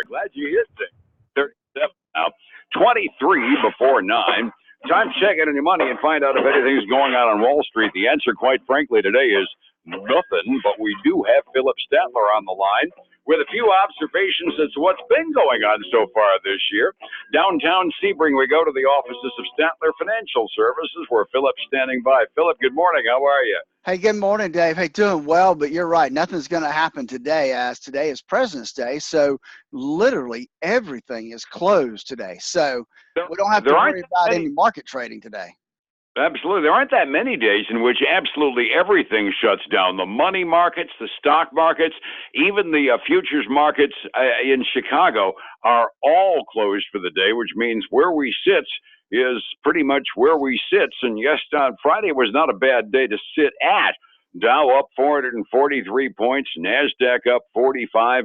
Glad you hit it. 37 now. 23 before 9. Time to check in on your money and find out if anything's going on Wall Street. The answer, quite frankly, today is nothing, but we do have Phillip Statler on the line with a few observations as to what's been going on so far this year. Downtown Sebring, we go to the offices of Statler Financial Services, where Phillip's standing by. Phillip, good morning. How are you? Hey, good morning, Dave. Hey, doing well, but you're right. Nothing's going to happen today, as today is President's Day. So literally everything is closed today. So we don't have to worry about any market trading today. Absolutely. There aren't that many days in which absolutely everything shuts down. The money markets, the stock markets, even the futures markets in Chicago are all closed for the day, which means where we sit is pretty much where we sit. And yes, Friday was not a bad day to sit at. Dow up 443 points, NASDAQ up 45,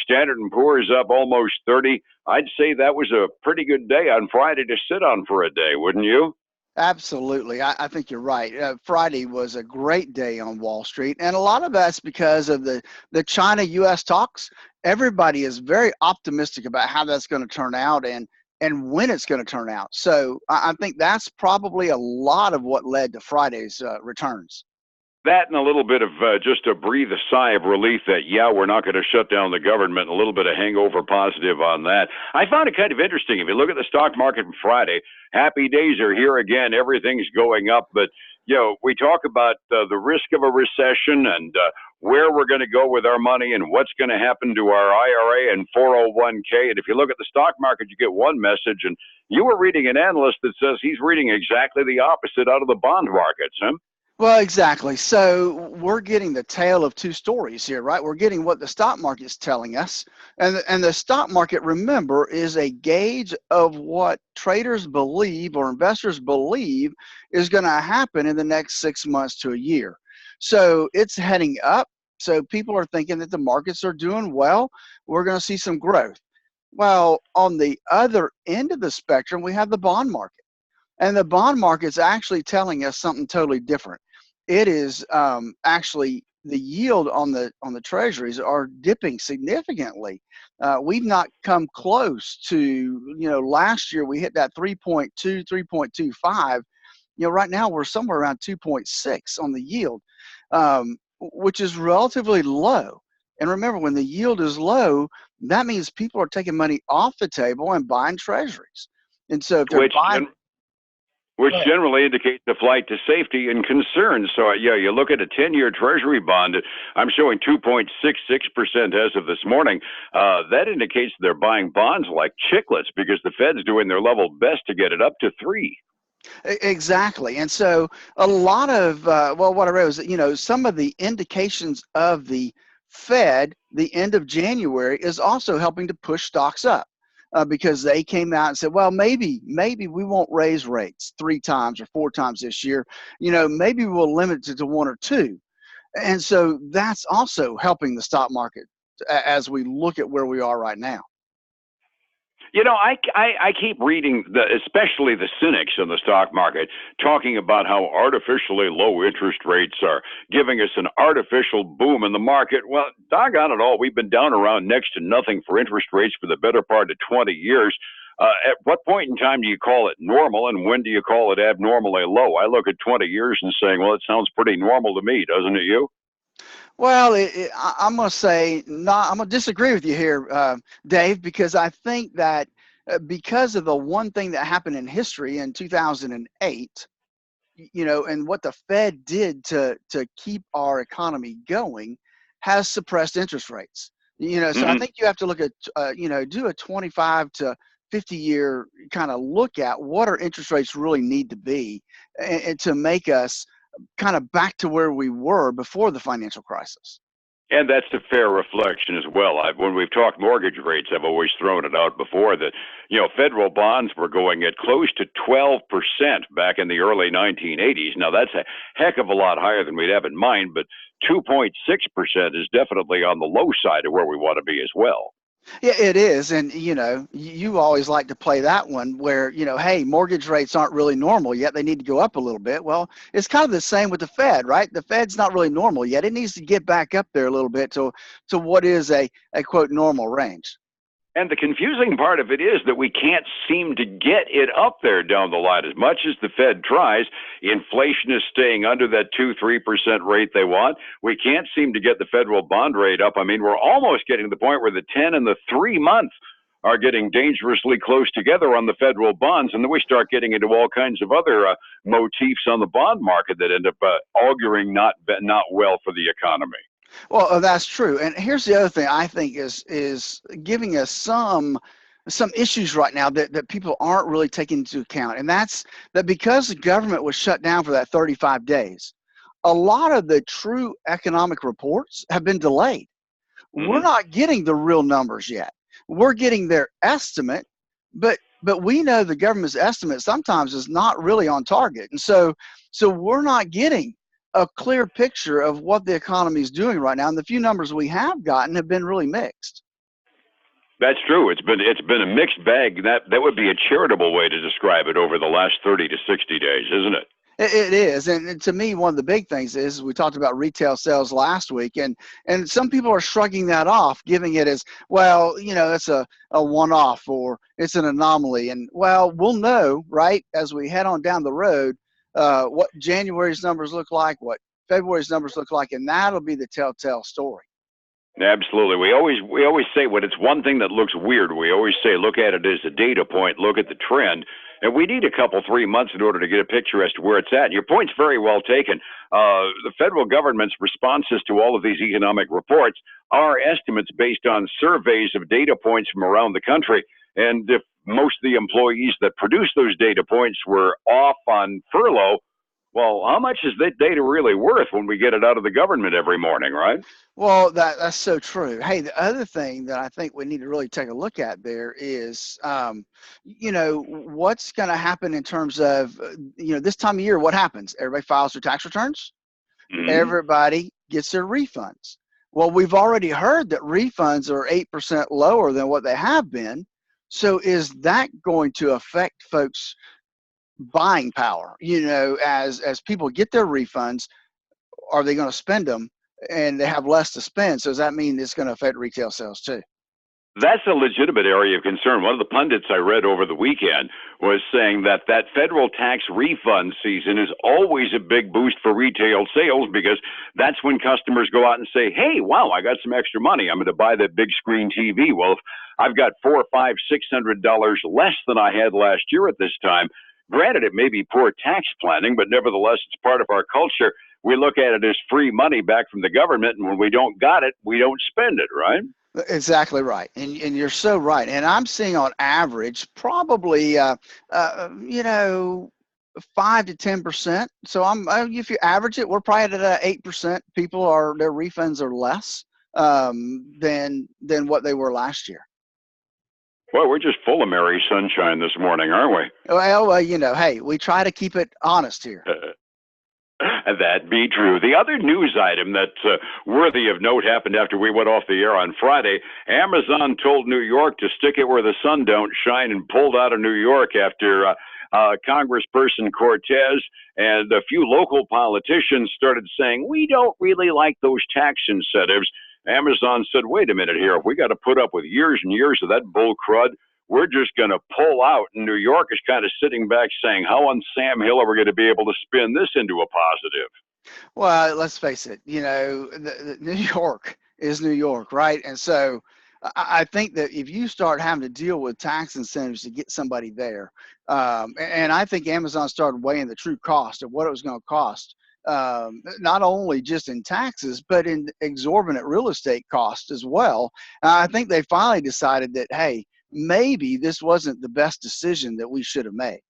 Standard & Poor's up almost 30. I'd say that was a pretty good day on Friday to sit on for a day, wouldn't you? Absolutely. I think you're right. Friday was a great day on Wall Street, and a lot of that's because of the China-U.S. talks. Everybody is very optimistic about how that's going to turn out and when it's going to turn out. So I think that's probably a lot of what led to Friday's returns. That and a little bit of just to breathe a sigh of relief that, yeah, we're not going to shut down the government, and a little bit of hangover positive on that. I found it kind of interesting. If you look at the stock market on Friday, happy days are here again. Everything's going up. But, you know, we talk about the risk of a recession and where we're going to go with our money and what's going to happen to our IRA and 401k. And if you look at the stock market, you get one message. And you were reading an analyst that says he's reading exactly the opposite out of the bond markets, huh? Well, exactly. So we're getting the tale of two stories here, right? We're getting what the stock market is telling us. And the stock market, remember, is a gauge of what traders believe or investors believe is going to happen in the next 6 months to a year. So it's heading up. So people are thinking that the markets are doing well. We're going to see some growth. Well, on the other end of the spectrum, we have the bond market. And the bond market's actually telling us something totally different. It is actually the yield on the treasuries are dipping significantly. We've not come close to, last year we hit that 3.2, 3.25. Right now we're somewhere around 2.6 on the yield, which is relatively low. And remember, when the yield is low, that means people are taking money off the table and buying treasuries. And so if they're buying... Which generally indicates a flight to safety and concern. So, yeah, you look at a 10-year Treasury bond, I'm showing 2.66% as of this morning. That indicates they're buying bonds like chiclets because the Fed's doing their level best to get it up to 3. Exactly. And so a lot of, what I read was, some of the indications of the Fed, the end of January, is also helping to push stocks up. Because they came out and said, well, maybe we won't raise rates 3 times or 4 times this year. Maybe we'll limit it to 1 or 2. And so that's also helping the stock market as we look at where we are right now. I keep reading, especially the cynics in the stock market, talking about how artificially low interest rates are giving us an artificial boom in the market. Well, doggone it all, we've been down around next to nothing for interest rates for the better part of 20 years. At what point in time do you call it normal, and when do you call it abnormally low? I look at 20 years and saying, well, it sounds pretty normal to me, doesn't it, you? Well, I'm going to say, I'm going to disagree with you here, Dave, because I think that because of the one thing that happened in history in 2008, and what the Fed did to keep our economy going has suppressed interest rates. So I think you have to look at, do a 25 to 50-year kind of look at what our interest rates really need to be and to make us kind of back to where we were before the financial crisis. And that's a fair reflection as well. When we've talked mortgage rates, I've always thrown it out before that, federal bonds were going at close to 12% back in the early 1980s. Now, that's a heck of a lot higher than we'd have in mind, but 2.6% is definitely on the low side of where we want to be as well. Yeah, it is. And, you always like to play that one where, hey, mortgage rates aren't really normal yet. They need to go up a little bit. Well, it's kind of the same with the Fed, right? The Fed's not really normal yet. It needs to get back up there a little bit to what is a quote normal range. And the confusing part of it is that we can't seem to get it up there down the line. As much as the Fed tries, inflation is staying under that 2-3% rate they want. We can't seem to get the federal bond rate up. I mean, we're almost getting to the point where the 10 and the 3 month are getting dangerously close together on the federal bonds. And then we start getting into all kinds of other motifs on the bond market that end up auguring not well for the economy. Well, that's true. And here's the other thing I think is giving us some issues right now that people aren't really taking into account. And that's that because the government was shut down for that 35 days, a lot of the true economic reports have been delayed. We're not getting the real numbers yet. We're getting their estimate, but we know the government's estimate sometimes is not really on target. And so we're not getting a clear picture of what the economy is doing right now. And the few numbers we have gotten have been really mixed. That's true. It's been a mixed bag. That would be a charitable way to describe it over the last 30 to 60 days, isn't it? It is. And to me, one of the big things is we talked about retail sales last week, and some people are shrugging that off, giving it as, well, it's a one-off or it's an anomaly. And well, we'll know, right, as we head on down the road, what January's numbers look like, what February's numbers look like, and that'll be the telltale story. Absolutely. We always say when it's one thing that looks weird, we always say look at it as a data point, look at the trend. And we need a couple, 3 months in order to get a picture as to where it's at. And your point's very well taken. The federal government's responses to all of these economic reports are estimates based on surveys of data points from around the country. And if most of the employees that produce those data points were off on furlough, well, how much is that data really worth when we get it out of the government every morning, right? Well, that's so true. Hey, the other thing that I think we need to really take a look at there is, what's going to happen in terms of, this time of year, what happens? Everybody files their tax returns. Everybody gets their refunds. Well, we've already heard that refunds are 8% lower than what they have been. So is that going to affect folks' buying power? As people get their refunds, are they going to spend them? And they have less to spend. So does that mean it's going to affect retail sales too? That's a legitimate area of concern. One of the pundits I read over the weekend was saying that federal tax refund season is always a big boost for retail sales because that's when customers go out and say, hey, wow, I got some extra money. I'm going to buy that big screen TV. Well, if I've got $400, $500, $600 less than I had last year at this time, granted, it may be poor tax planning, but nevertheless, it's part of our culture. We look at it as free money back from the government, and when we don't got it, we don't spend it, right? Exactly right, and you're so right. And I'm seeing on average probably 5 to 10%. So if you average it, we're probably at 8%. Their refunds are less than what they were last year. Well, we're just full of merry sunshine this morning, aren't we? Well, hey, we try to keep it honest here. That be true. The other news item that's worthy of note happened after we went off the air on Friday. Amazon told New York to stick it where the sun don't shine and pulled out of New York after Congressperson Cortez and a few local politicians started saying, we don't really like those tax incentives. Amazon said, wait a minute here. If we got to put up with years and years of that bull crud, we're just going to pull out. And New York is kind of sitting back saying, how on Sam Hill are we going to be able to spin this into a positive? Well, let's face it, New York is New York, right? And so I think that if you start having to deal with tax incentives to get somebody there, and I think Amazon started weighing the true cost of what it was going to cost, not only just in taxes, but in exorbitant real estate costs as well. I think they finally decided that, hey, maybe this wasn't the best decision that we should have made.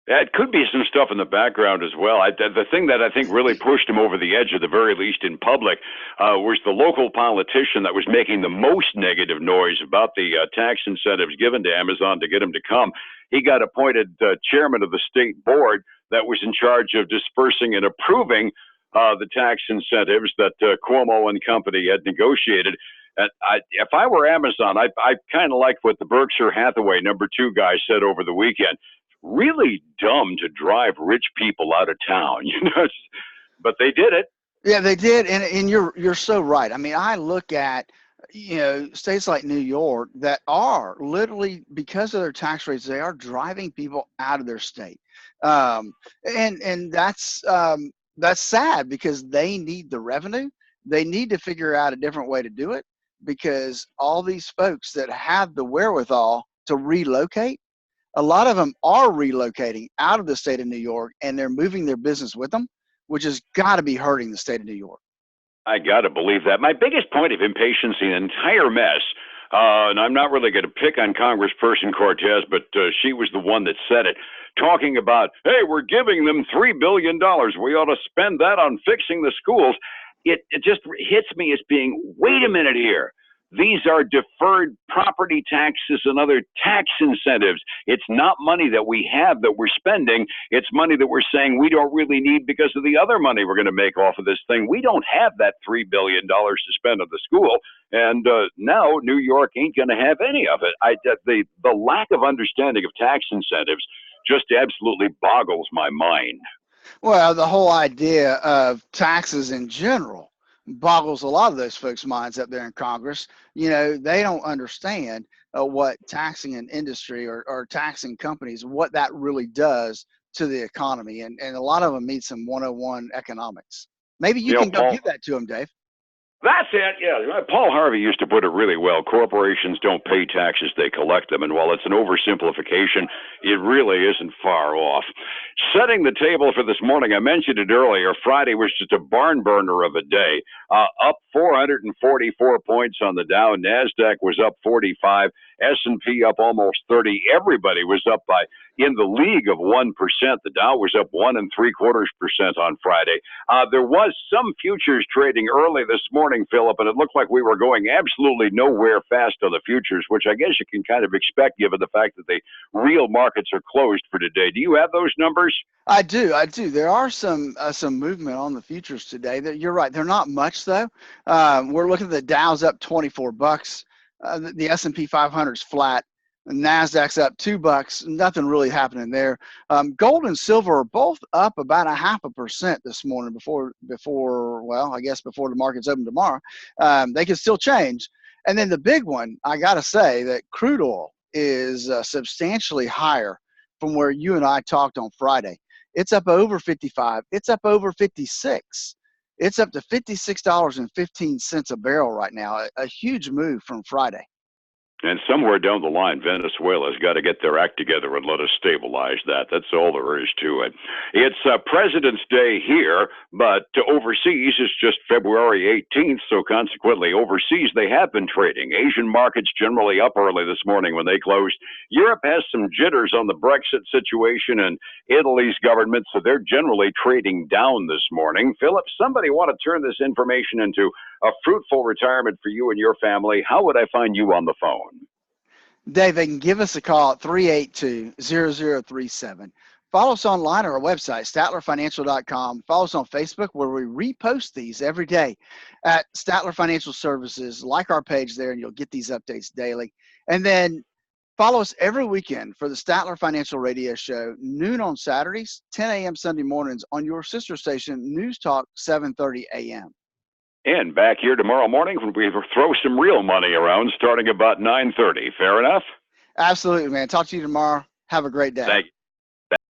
Yeah, it could be some stuff in the background as well. The thing that I think really pushed him over the edge, at the very least in public, was the local politician that was making the most negative noise about the tax incentives given to Amazon to get him to come. He got appointed chairman of the state board that was in charge of dispersing and approving the tax incentives that Cuomo and company had negotiated. And if I were Amazon, I kind of liked what the Berkshire Hathaway #2 guy said over the weekend. Really dumb to drive rich people out of town, but they did it. Yeah, they did, and you're so right. I mean, I look at States like New York that are literally, because of their tax rates, they are driving people out of their state. Um, and that's sad because they need the revenue. They need to figure out a different way to do it because all these folks that have the wherewithal to relocate, a lot of them are relocating out of the state of New York and they're moving their business with them, which has got to be hurting the state of New York. I got to believe that. My biggest point of impatience in the entire mess, and I'm not really going to pick on Congressperson Cortez, but she was the one that said it, talking about, hey, we're giving them $3 billion. We ought to spend that on fixing the schools. It just hits me as being, wait a minute here. These are deferred property taxes and other tax incentives. It's not money that we have that we're spending. It's money that we're saying we don't really need because of the other money we're going to make off of this thing. We don't have that $3 billion to spend on the school. And now New York ain't going to have any of it. The lack of understanding of tax incentives just absolutely boggles my mind. Well, the whole idea of taxes in general boggles a lot of those folks' minds up there in Congress. They don't understand what taxing an industry or taxing companies, what that really does to the economy. And a lot of them need some 101 economics. Maybe you can go Paul, give that to them, Dave. That's it, yeah. Paul Harvey used to put it really well. Corporations don't pay taxes, they collect them. And while it's an oversimplification, it really isn't far off. Setting the table for this morning, I mentioned it earlier, Friday was just a barn burner of a day. Up 444 points on the Dow. NASDAQ was up 45. S&P up almost 30. Everybody was up by, in the league of 1%. The Dow was up 1.75% on Friday. There was some futures trading early this morning, Phillip, and it looked like we were going absolutely nowhere fast on the futures, which I guess you can kind of expect given the fact that the real markets are closed for today. Do you have those numbers? I do. There are some movement on the futures today. You're right. They're not much though. We're looking at the Dow's up 24 bucks. The S&P 500 is flat. The Nasdaq's up $2. Nothing really happening there. Gold and silver are both up about 0.5% this morning before well, I guess before the markets open tomorrow. They can still change. And then the big one, I got to say that crude oil is substantially higher from where you and I talked on Friday. It's up over 55. It's up over 56. It's up to $56.15 a barrel right now. A huge move from Friday. And somewhere down the line, Venezuela's got to get their act together and let us stabilize that. That's all there is to it. It's President's Day here, but overseas it's just February 18th, so consequently overseas they have been trading. Asian markets generally up early this morning when they closed. Europe has some jitters on the Brexit situation and Italy's government, so they're generally trading down this morning. Phillip, somebody want to turn this information into a fruitful retirement for you and your family. How would I find you on the phone? Dave, they can give us a call at 382-0037. Follow us online or our website, statlerfinancial.com. Follow us on Facebook where we repost these every day at Statler Financial Services. Like our page there and you'll get these updates daily. And then follow us every weekend for the Statler Financial Radio Show, noon on Saturdays, 10 a.m. Sunday mornings on your sister station, News Talk 730 a.m. And back here tomorrow morning when we throw some real money around starting about 9:30. Fair enough? Absolutely, man. Talk to you tomorrow. Have a great day. Thank you.